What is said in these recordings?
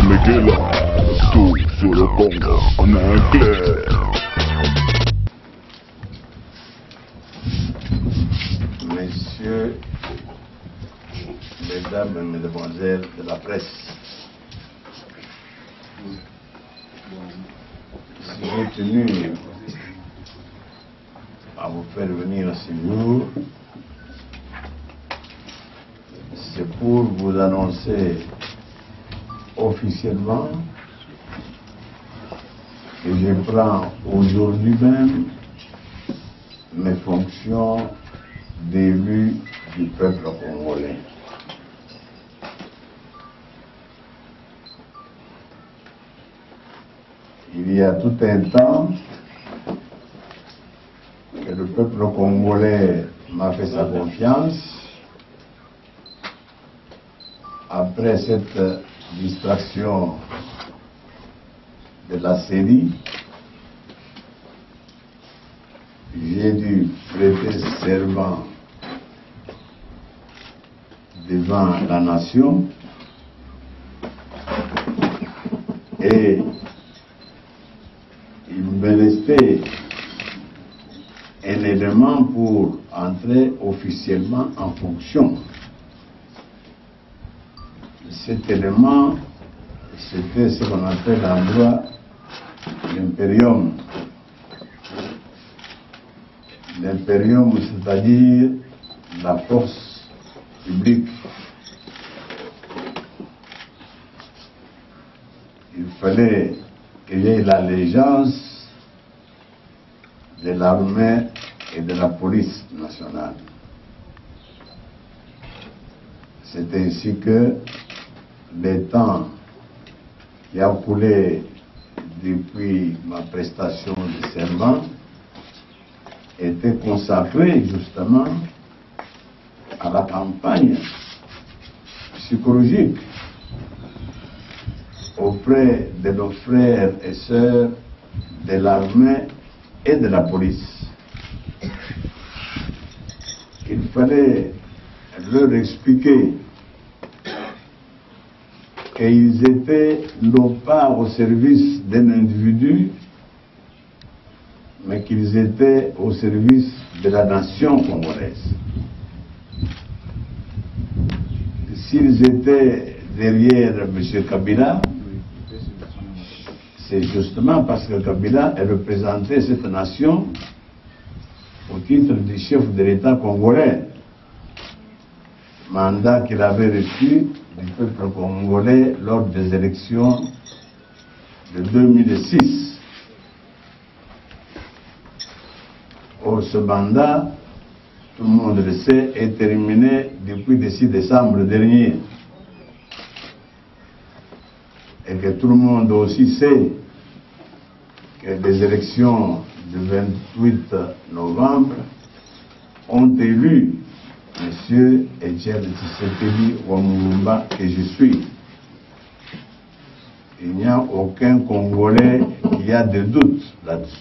Miguel, tout sur le Congo en anglais. Messieurs, mesdames et mesdemoiselles de la presse, si j'ai tenu à vous faire venir ce jour, c'est pour vous annoncer officiellement que je prends aujourd'hui même mes fonctions d'élu du peuple congolais. Il y a tout un temps que le peuple congolais m'a fait sa confiance. Après cette distraction de la série, j'ai dû prêter serment devant la nation et il me restait un élément pour entrer officiellement en fonction. Cet élément, c'était ce qu'on appelle en droit l'impérium. L'impérium, c'est-à-dire la force publique. Il fallait qu'il y ait l'allégeance de l'armée et de la police nationale. C'est ainsi que le temps qui a coulé depuis ma prestation de serment était consacré justement à la campagne psychologique auprès de nos frères et sœurs de l'armée et de la police. Il fallait leur expliquer qu'ils étaient non pas au service d'un individu, mais qu'ils étaient au service de la nation congolaise. S'ils étaient derrière M. Kabila, c'est justement parce que Kabila représentait cette nation au titre du chef de l'État congolais, mandat qu'il avait reçu du peuple congolais lors des élections de 2006. Or, ce mandat, tout le monde le sait, est terminé depuis le 6 décembre dernier. Et que tout le monde aussi sait que les élections du 28 novembre ont élu M. Etienne Tshisekedi Wamulumba, que je suis. Il n'y a aucun Congolais qui a de doutes là-dessus.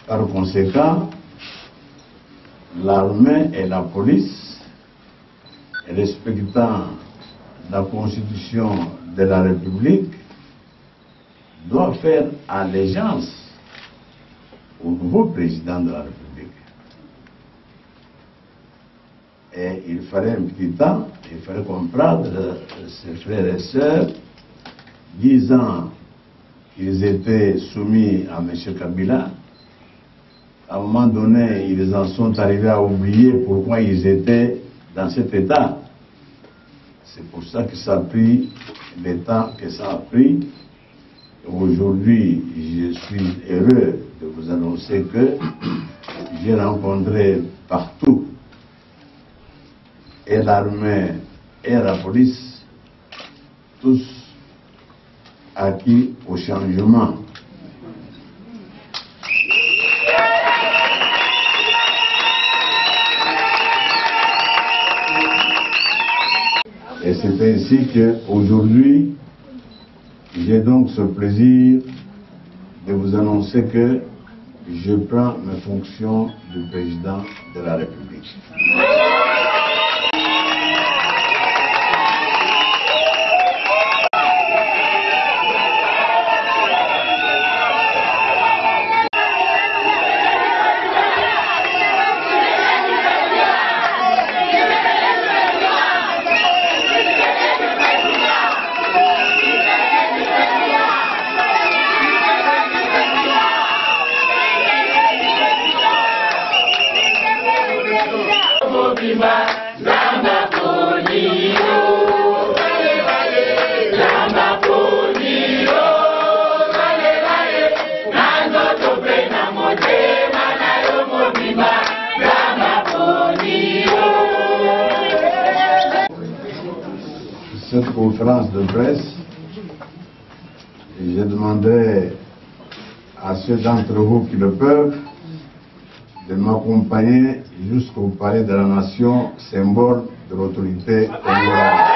Par conséquent, l'armée et la police, respectant la Constitution de la République, doivent faire allégeance au nouveau président de la République. Et il fallait un petit temps, il fallait comprendre ses frères et sœurs, disant qu'ils étaient soumis à M. Kabila. À un moment donné, ils en sont arrivés à oublier pourquoi ils étaient dans cet état. C'est pour ça que ça a pris le temps que ça a pris. Aujourd'hui, je suis heureux de vous annoncer que j'ai rencontré partout et l'armée et la police, tous acquis au changement. Et c'est ainsi qu'aujourd'hui, j'ai donc ce plaisir de vous annoncer que je prends mes fonctions de président de la République. cette conférence de presse, je demanderai à ceux d'entre vous qui le peuvent de m'accompagner jusqu'au palais de la nation, symbole de l'autorité congolaise.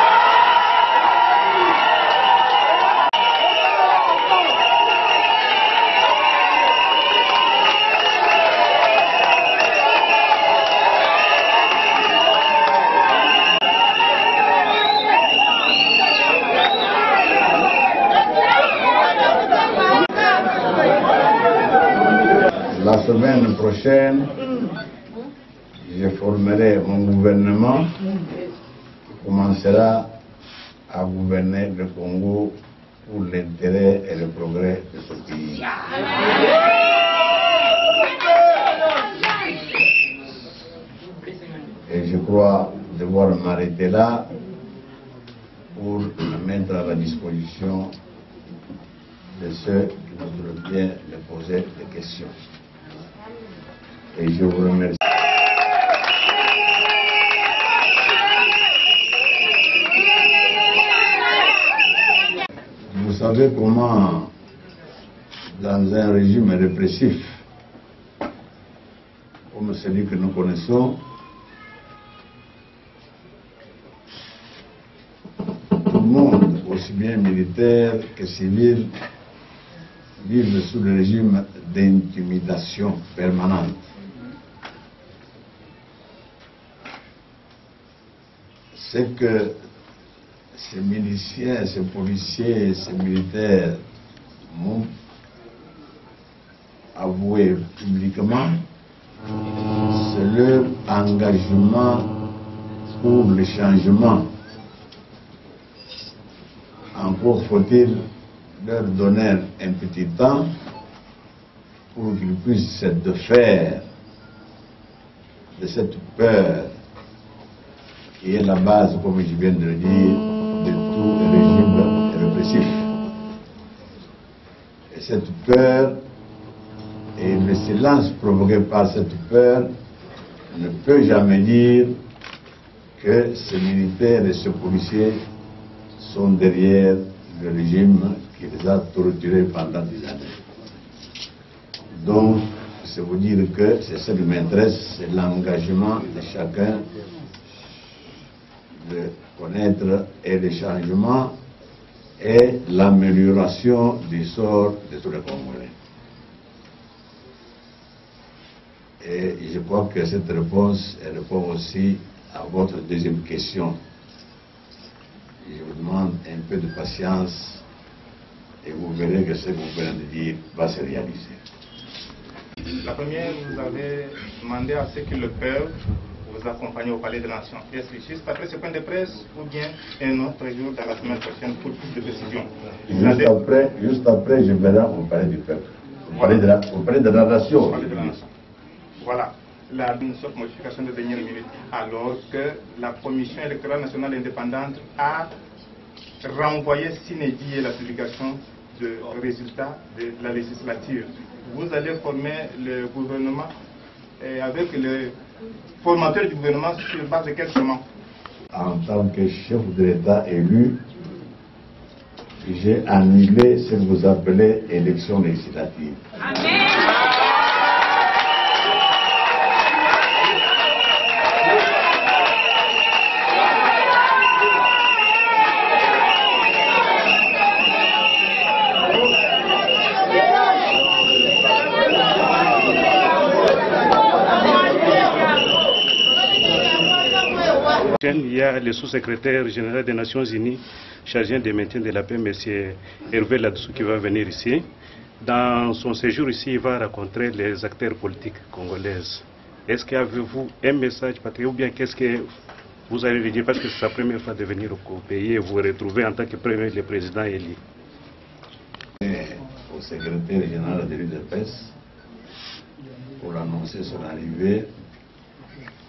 La semaine prochaine, je formerai mon gouvernement qui commencera à gouverner le Congo pour l'intérêt et le progrès de ce pays. Et je crois devoir m'arrêter là pour me mettre à la disposition de ceux qui voudront bien me poser des questions. Et je vous remercie. Vous savez comment, dans un régime répressif, comme celui que nous connaissons, tout le monde, aussi bien militaire que civil, vivent sous le régime d'intimidation permanente. C'est que ces miliciens, ces policiers, ces militaires m'ont avoué publiquement, c'est leur engagement pour le changement. Encore faut-il leur donner un petit temps pour qu'ils puissent se défaire de cette peur qui est la base, comme je viens de le dire, de tout régime répressif. Et cette peur et le silence provoqué par cette peur ne peut jamais dire que ces militaires et ces policiers sont derrière le régime qui les a torturés pendant des années. Donc, c'est vous dire que c'est ce qui m'intéresse, c'est l'engagement de chacun de connaître et le changement et l'amélioration du sort de tous les Congolais. Et je crois que cette réponse répond aussi à votre deuxième question. Je vous demande un peu de patience et vous verrez que ce que vous venez de dire va se réaliser. La première, vous avez demandé à ceux qui le peuvent vous accompagner au Palais de la Nation. Est-ce juste après ce point de presse ou bien un autre jour dans la semaine prochaine pour plus de précision? Juste après, je verrai au Palais du Peuple, au Palais de la Nation. Voilà, la modification de dernière minute, alors que la Commission électorale nationale indépendante a renvoyé sine die la publication de résultats de la législature. Vous allez former le gouvernement avec le formateur du gouvernement sur base de quel chemin? En tant que chef de l'État élu, j'ai annulé ce que vous appelez élection législative. Amen. Il y a le sous-secrétaire général des Nations Unies chargé du maintien de la paix, M. Hervé Ladsou, qui va venir ici. Dans son séjour ici, il va rencontrer les acteurs politiques congolaises. Est-ce qu'avez-vous un message patriotique ou bien qu'est-ce que vous allez lui dire, parce que c'est sa première fois de venir au pays et vous vous retrouvez en tant que premier le président élu? Au secrétaire général de l'UDPS pour annoncer son arrivée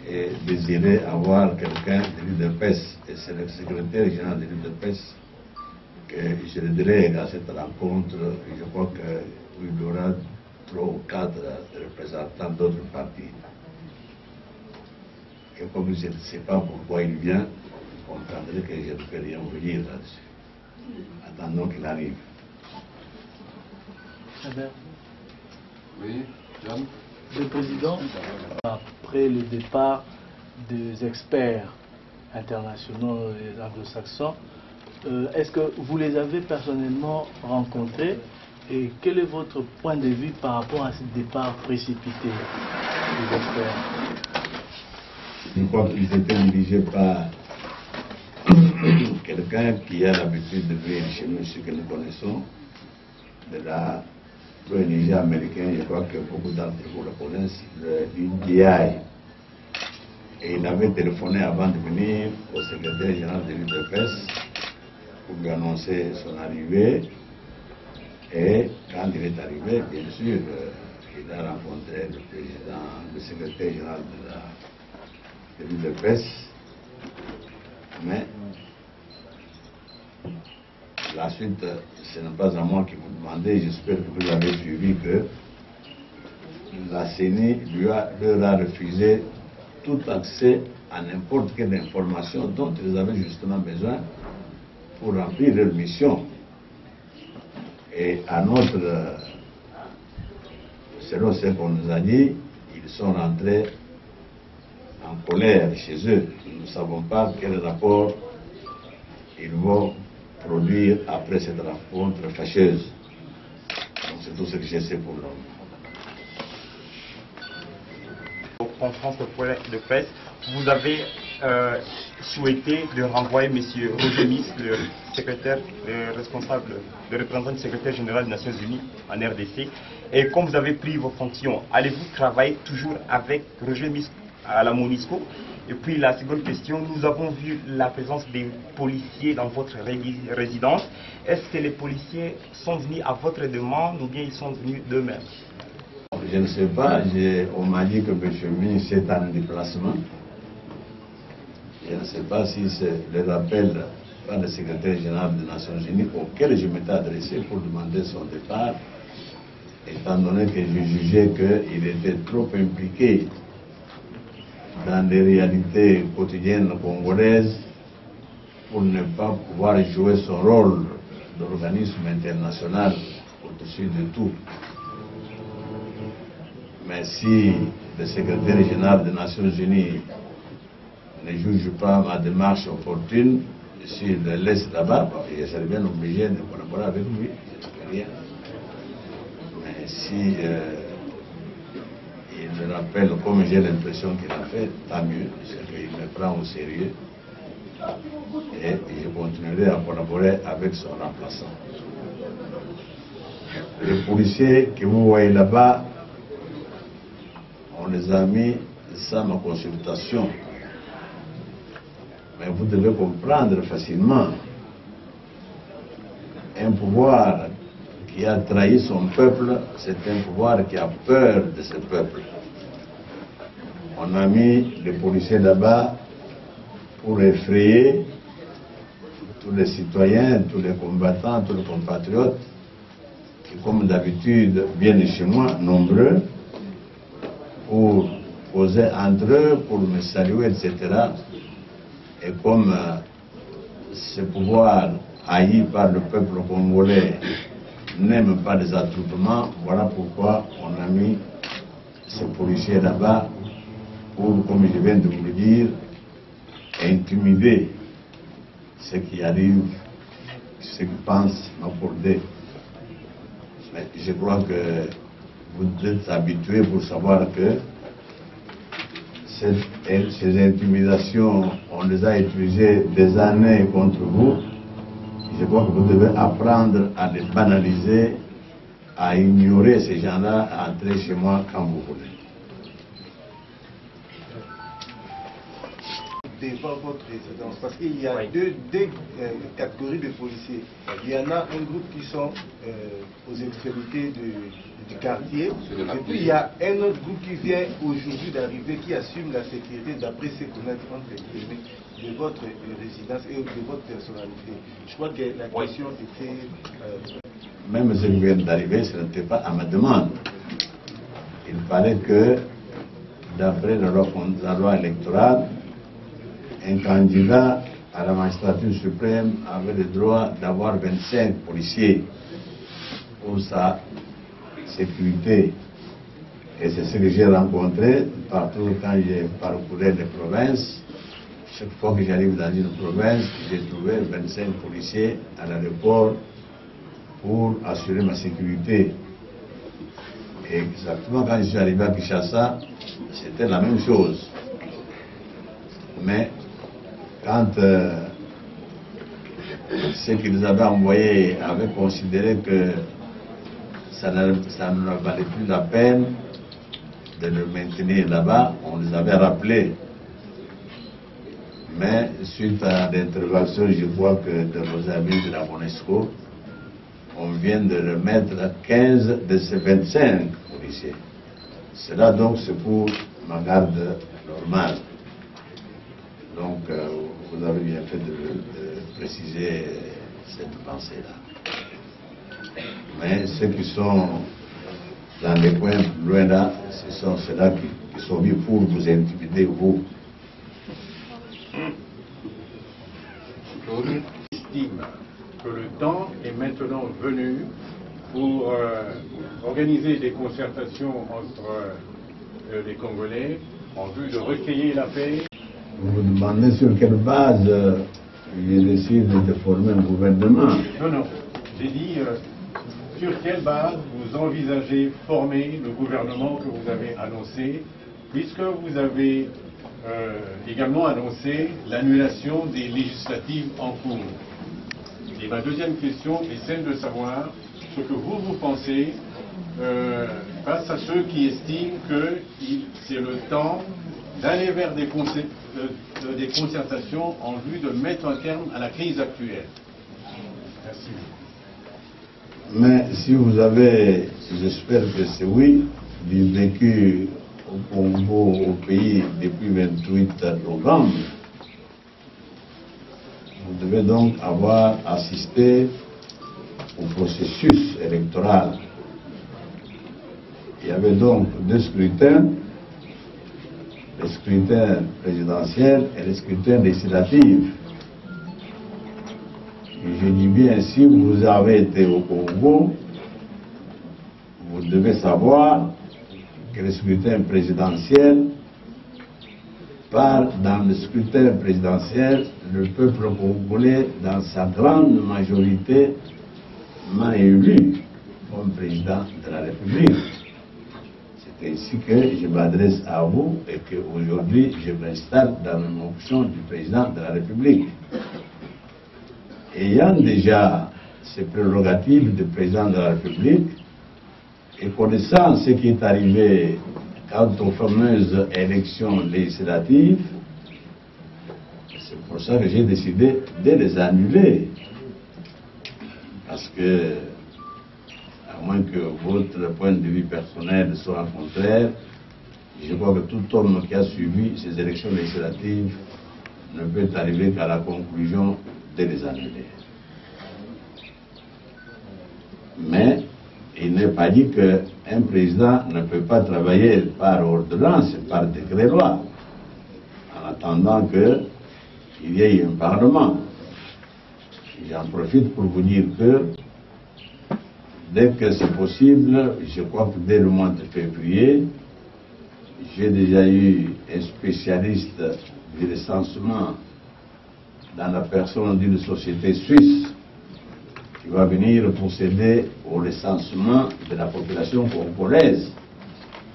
et désirer avoir quelqu'un de l'UDPS. Et c'est le secrétaire général de l'UDPS que je le dirai à cette rencontre. Je crois qu'il y aura 3 ou 4 représentants d'autres partis. Et comme je ne sais pas pourquoi il vient, vous comprendrez que je ne peux rien vous dire là-dessus. Attendons qu'il arrive. Oui, John. Le président, après le départ des experts internationaux et anglo-saxons, est-ce que vous les avez personnellement rencontrés et quel est votre point de vue par rapport à ce départ précipité des experts? Je crois qu'ils étaient dirigés par quelqu'un qui a l'habitude de venir chez nous, ce que nous connaissons, de la l'ONG américain, je crois que beaucoup d'entre vous le connaissent, le DI. Et il avait téléphoné avant de venir au secrétaire général de l'UDPS pour lui annoncer son arrivée. Et quand il est arrivé, bien sûr, il a rencontré le président, le secrétaire général de l'UDPS. Mais la suite, ce n'est pas à moi qui vous demandez, j'espère que vous avez suivi que la CENI leur a refusé tout accès à n'importe quelle information dont ils avaient justement besoin pour remplir leur mission. Et à notre, selon ce qu'on nous a dit, ils sont rentrés en colère chez eux. Nous ne savons pas quel rapport ils vont produire après cette rencontre fâcheuse. Donc c'est tout ce que je sais pour l'homme. Conférence de presse, vous avez souhaité de renvoyer M. Roger Miss, le secrétaire, le responsable, le représentant du secrétaire général des Nations Unies en RDC. Et comme vous avez pris vos fonctions, allez-vous travailler toujours avec Roger Miss à la MONUSCO? Et puis la seconde question, nous avons vu la présence des policiers dans votre résidence. Est-ce que les policiers sont venus à votre demande ou bien ils sont venus d'eux-mêmes? Je ne sais pas, on m'a dit que M. Miss est en déplacement. Je ne sais pas si c'est le rappel par le secrétaire général des Nations Unies auquel je m'étais adressé pour demander son départ, étant donné que je jugeais qu'il était trop impliqué dans les réalités quotidiennes congolaises pour ne pas pouvoir jouer son rôle d'organisme international au-dessus de tout. Mais si le secrétaire général des Nations Unies ne juge pas ma démarche opportune, s'il le laisse là-bas, je serais bien obligé de collaborer avec lui, je ne fais rien. Mais si il me rappelle comme j'ai l'impression qu'il a fait, tant mieux, c'est qu'il me prend au sérieux et je continuerai à collaborer avec son remplaçant. Les policiers que vous voyez là-bas, on les a mis sans ma consultation. Mais vous devez comprendre facilement, un pouvoir qui a trahi son peuple, c'est un pouvoir qui a peur de ce peuple. On a mis les policiers là-bas pour effrayer tous les citoyens, tous les combattants, tous les compatriotes qui, comme d'habitude, viennent chez moi, nombreux, pour causer entre eux, pour me saluer, etc. Et comme ce pouvoir haï par le peuple congolais n'aime pas les attroupements, voilà pourquoi on a mis ces policiers là-bas pour, comme je viens de vous le dire, intimider ceux qui arrivent, ceux qui pensent m'accorder. Mais je crois que vous êtes habitués pour savoir que ces intimidations, on les a utilisées des années contre vous. Je crois que vous devez apprendre à les banaliser, à ignorer ces gens-là, à entrer chez moi quand vous voulez. Devant votre résidence, parce qu'il y a deux catégories de policiers. Il y en a un groupe qui sont aux extrémités du quartier, et puis il y a un autre groupe qui vient aujourd'hui d'arriver, qui assume la sécurité d'après ce qu'on a dit de votre résidence et de votre personnalité. Je crois que la question était... Même ceux qui viennent d'arriver, ce n'était pas à ma demande. Il fallait que, d'après la loi électorale, un candidat à la magistrature suprême avait le droit d'avoir 25 policiers pour sa sécurité. Et c'est ce que j'ai rencontré partout quand j'ai parcouru les provinces. Chaque fois que j'arrive dans une province, j'ai trouvé 25 policiers à l'aéroport pour assurer ma sécurité. Et exactement quand je suis arrivé à Kinshasa, c'était la même chose. Mais quand ceux qui nous avaient envoyés avaient considéré que ça ne valait plus la peine de le maintenir là-bas, on les avait rappelés. Mais suite à l'intervention, je vois que de nos amis de la MONUSCO, on vient de remettre 15 de ces 25 policiers. Cela donc c'est pour ma garde normale. Donc vous avez bien fait de préciser cette pensée-là. Mais ceux qui sont dans les coins plus loin là, ce sont ceux-là qui sont venus pour vous intimider, vous. Claude estime que le temps est maintenant venu pour organiser des concertations entre les Congolais en vue de recueillir la paix. Vous vous demandez sur quelle base il décide de former un gouvernement? Non, j'ai dit sur quelle base vous envisagez former le gouvernement que vous avez annoncé, puisque vous avez également annoncé l'annulation des législatives en cours. Et ma deuxième question est celle de savoir ce que vous pensez face à ceux qui estiment que c'est le temps d'aller vers des concertations en vue de mettre un terme à la crise actuelle. Merci. Mais si vous avez, j'espère que c'est oui, du vécu au Congo, au pays, depuis 28 novembre, vous devez donc avoir assisté au processus électoral. Il y avait donc deux scrutins, le scrutin présidentiel et le scrutin législatif. Et je dis bien, si vous avez été au Congo, vous devez savoir que le scrutin présidentiel, dans le scrutin présidentiel, le peuple congolais, dans sa grande majorité, m'a élu comme président de la République. C'est ainsi que je m'adresse à vous et qu'aujourd'hui, je m'installe dans la fonction du président de la République. Ayant déjà ces prérogatives de président de la République, et connaissant ce qui est arrivé quant aux fameuses élections législatives, c'est pour ça que j'ai décidé de les annuler. Parce que, à moins que votre point de vue personnel soit contraire, je crois que tout homme qui a suivi ces élections législatives ne peut arriver qu'à la conclusion de les annuler. Mais il n'est pas dit qu'un président ne peut pas travailler par ordonnance, par décret-loi, en attendant qu'il y ait un parlement. J'en profite pour vous dire que dès que c'est possible, je crois que dès le mois de février, j'ai déjà eu un spécialiste du recensement dans la personne d'une société suisse qui va venir procéder au recensement de la population congolaise.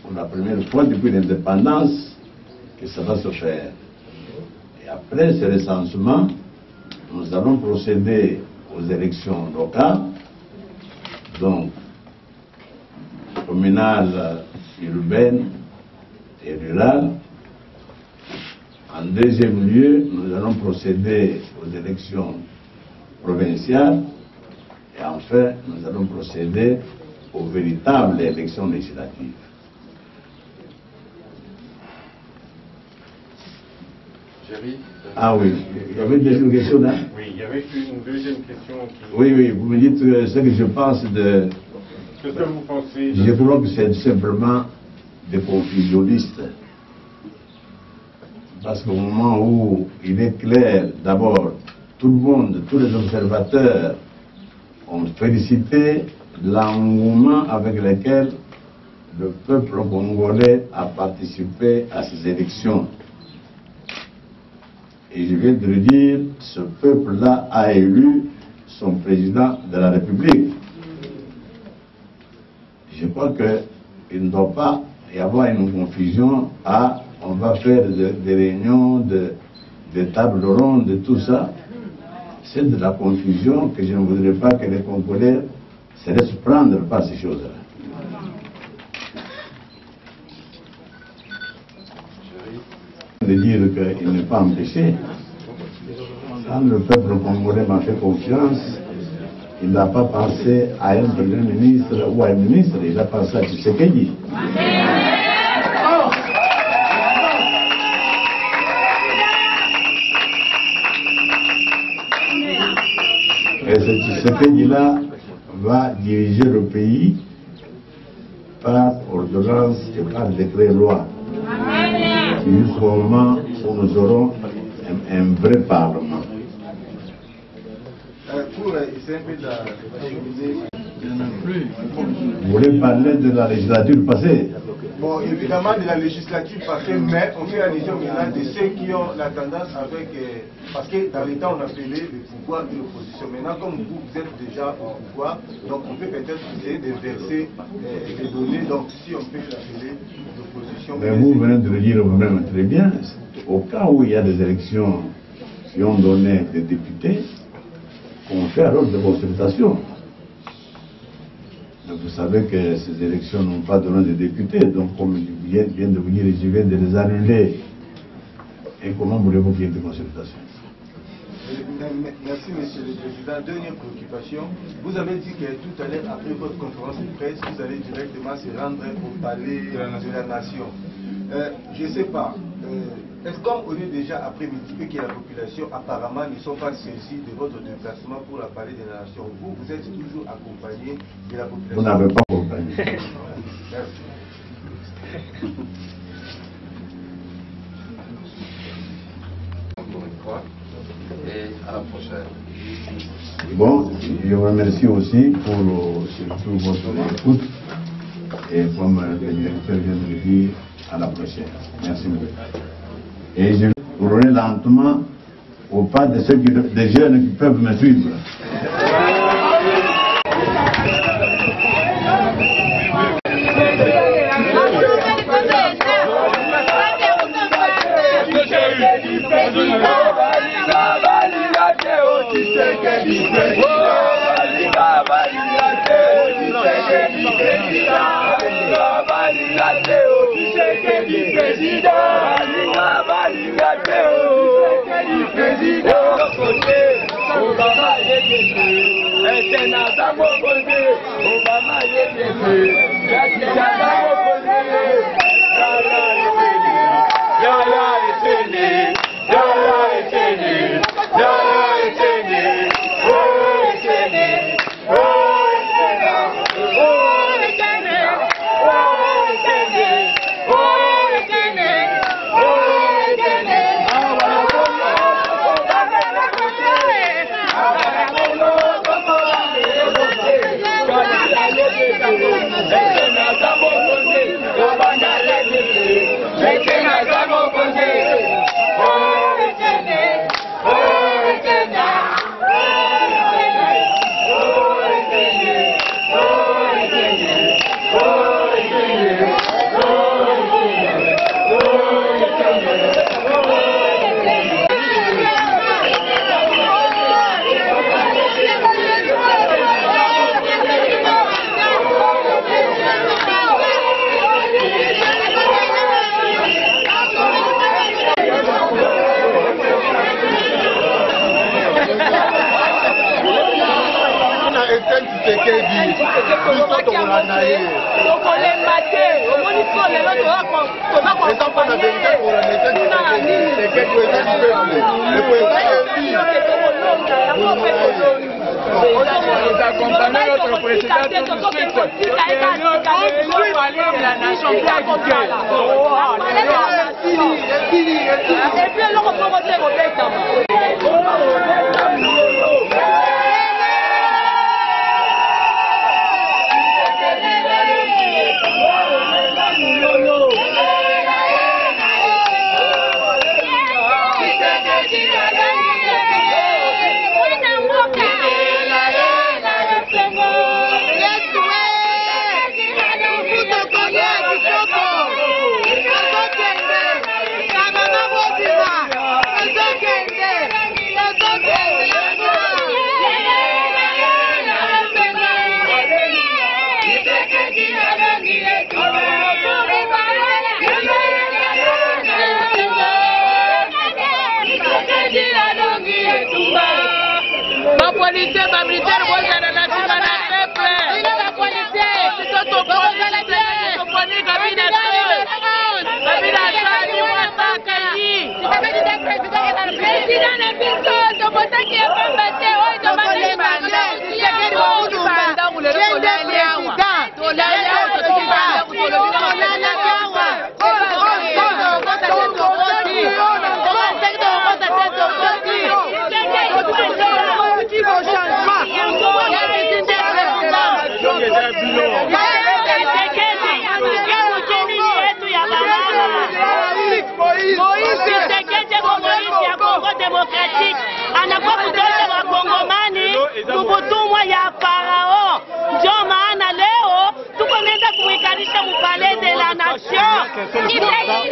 Pour la première fois depuis l'indépendance que ça va se faire. Et après ce recensement, nous allons procéder aux élections locales, donc communales, urbaines et rurales. En deuxième lieu, nous allons procéder aux élections provinciales. Et enfin, nous allons procéder aux véritables élections législatives. Ah oui, il y avait une question là. Oui, il y avait une deuxième question qui... Oui, vous me dites ce que je pense de... Qu'est-ce que vous pensez de... Je crois que c'est simplement des confusionnistes. Parce qu'au moment où il est clair, d'abord, tout le monde, tous les observateurs ont félicité l'engouement avec lequel le peuple congolais a participé à ces élections. Et je viens de le dire, ce peuple-là a élu son président de la République. Je crois qu'il ne doit pas y avoir une confusion à on va faire des réunions, des tables rondes, de tout ça. C'est de la confusion que je ne voudrais pas que les Congolais se laissent prendre par ces choses-là. De dire qu'il n'est pas empêché. Quand le peuple congolais m'a fait confiance, il n'a pas pensé à un premier ministre ou à un ministre, il a pensé à Tshisekedi. Et ce Tshisekedi-là va diriger le pays par ordonnance et par décret-loi. Jusqu'au moment où nous aurons un vrai parlement. Vous voulez parler de la législature passée? Bon, évidemment de la législature passée, mais on fait allusion maintenant de ceux qui ont la tendance avec... parce que dans les temps, on appelait le pouvoir et l'opposition. Maintenant, comme vous êtes déjà au pouvoir, donc on peut peut-être essayer de verser les données. Donc, si on peut l'appeler l'opposition... Mais vous venez de le dire vous-même très bien. Au cas où il y a des élections qui ont donné des députés, on fait alors des consultations. Mais vous savez que ces élections n'ont pas donné de députés, donc comme je viens de vous dire, je viens de les annuler. Et comment voulez-vous qu'il y ait des consultations? Merci, Monsieur le Président. Dernière préoccupation. Vous avez dit que tout à l'heure, après votre conférence de presse, vous allez directement se rendre au palais de la Nation. Je ne sais pas. Est-ce qu'on est déjà après-midi et que la population apparemment ne sont pas saisis de votre déplacement pour la palais de la Nation? Vous êtes toujours accompagné de la population? Vous n'avez pas accompagné. Merci. Encore une fois. Et à la prochaine. Bon, je vous remercie aussi pour surtout votre écoute. Et comme le directeur vient de le dire, à la prochaine. Merci beaucoup. Et je vais rouler lentement au pas de ceux des jeunes qui peuvent me suivre. Et puis alors on peut voter au Kutumwa ya Farao. Ndio maana leo tuko nenda kuikanisha mpale de la nation.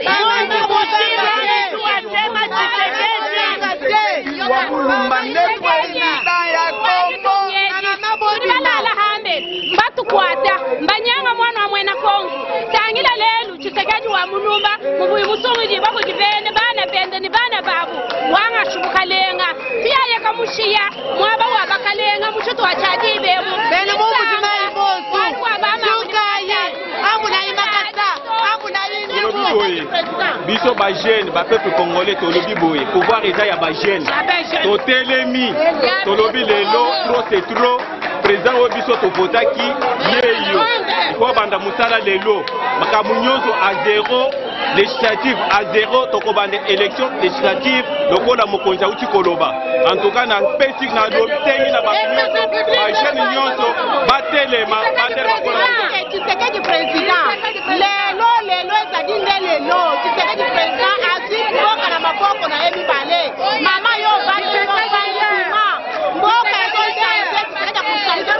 Mwana mchina tuwasema Tshisekedi. Wakulumba nepo ina ya Kongo. Nalala Ahmed. Mbatu kwata. Mbanyanga mwana wa mwena Kongo. Tangila lelu Tshisekedi wa mulumba. Mubuyi musongi bako jivene bana bende ni bana babu. Wanga shubukalenga. Pia yeka mushia. Mwaba wa bakalenga mushuto wa chadibe. Bene mungu jimai bosu. Shukaye. Amu na imakata. Amu na indi. Biso ba jeune ba peuple congolais tolobi boye pouvoir eza ya ba jeune to telemi tolobi lelo trop c'est trop président o biso to votaki yeyo ko banda musala lelo makamu nyonso à zéro législative à zéro to ko banda élection législative lokola mokonza uti koloba en tout cas na pesi na lotengi na ba nyonso ba jeune nyonso batelema batelema ko Tshisekedi président lelo ezadi lelo Tshisekedi président azwi mboka na maboko na yebi bale mama yo bale mboka ezoshange Tshisekedi kushange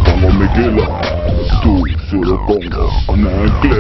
Congo Miguel, tout sur le Congo en anglais.